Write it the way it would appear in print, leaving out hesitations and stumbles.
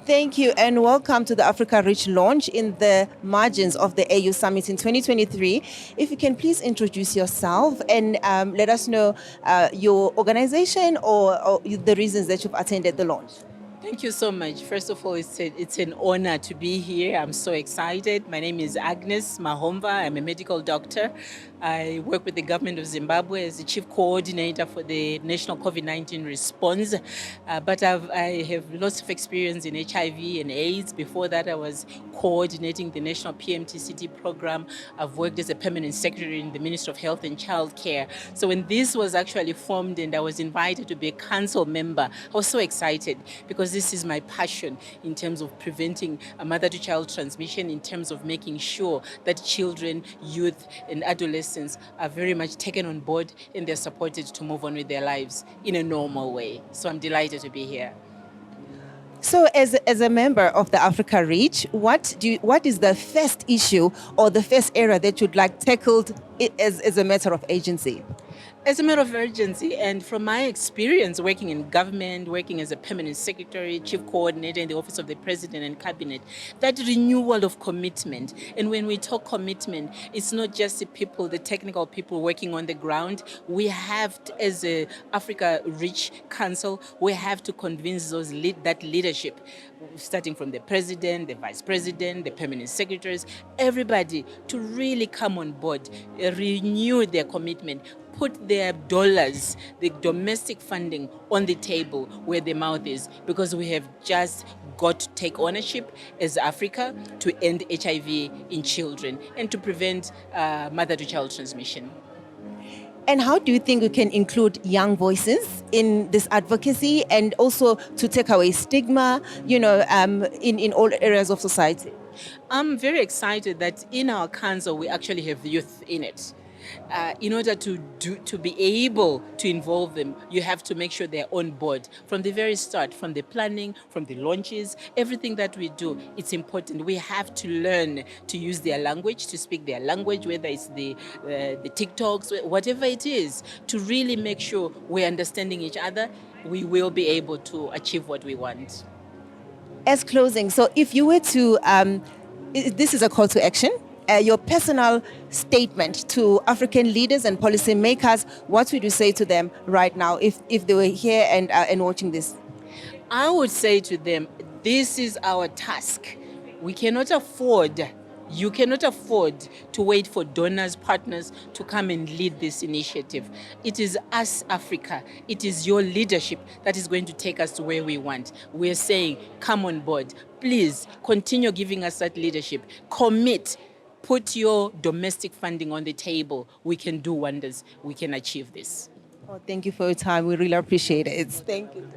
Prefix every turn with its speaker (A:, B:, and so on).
A: Thank you and welcome to the Africa Reach launch in the margins of the AU Summit in 2023. If you can please introduce yourself and let us know your organization or the reasons that you've attended the launch.
B: Thank you so much. First of all, it's an honor to be here. I'm so excited. My name is Agnes Mahomva. I'm a medical doctor. I work with the government of Zimbabwe as the chief coordinator for the national COVID-19 response. But I have lots of experience in HIV and AIDS. Before that, I was coordinating the national PMTCT program. I've worked as a permanent secretary in the Ministry of Health and Childcare. So when this was actually formed and I was invited to be a council member, I was so excited because this is my passion in terms of preventing mother-to-child transmission, in terms of making sure that children, youth, and adolescents are very much taken on board and they're supported to move on with their lives in a normal way. So I'm delighted to be here.
A: So as a member of the Africa Reach, what is the first issue or the first area that you'd like tackled as a matter of urgency?
B: As a matter of urgency, and from my experience working in government, working as a permanent secretary, chief coordinator in the office of the president and cabinet, that renewal of commitment. And when we talk commitment, it's not just the people, the technical people working on the ground. We have to, as a Africa Reach Council, we have to convince that leadership, starting from the president, the vice president, the permanent secretaries, everybody to really come on board, renew their commitment, put their dollars, the domestic funding on the table where the mouth is, because we have just got to take ownership as Africa to end HIV in children and to prevent mother-to-child transmission.
A: And how do you think we can include young voices in this advocacy and also to take away stigma, in all areas of society?
B: I'm very excited that in our council we actually have youth in it. In order to be able to involve them, you have to make sure they're on board from the very start, from the planning, from the launches, everything that we do. It's important. We have to learn to use their language, to speak their language, whether it's the TikToks, whatever it is, to really make sure we're understanding each other. We will be able to achieve what we want.
A: As closing, so if you were to, this is a call to action. Your personal statement to African leaders and policymakers, what would you say to them right now if they were here and watching this?
B: I would say to them, this is our task. We cannot afford, you cannot afford to wait for donors, partners to come and lead this initiative. It is us, Africa. It is your leadership that is going to take us to where we want. We're saying, come on board. Please continue giving us that leadership. Commit. Put your domestic funding on the table. We can do wonders. We can achieve this.
A: Oh, thank you for your time. We really appreciate it. Thank you.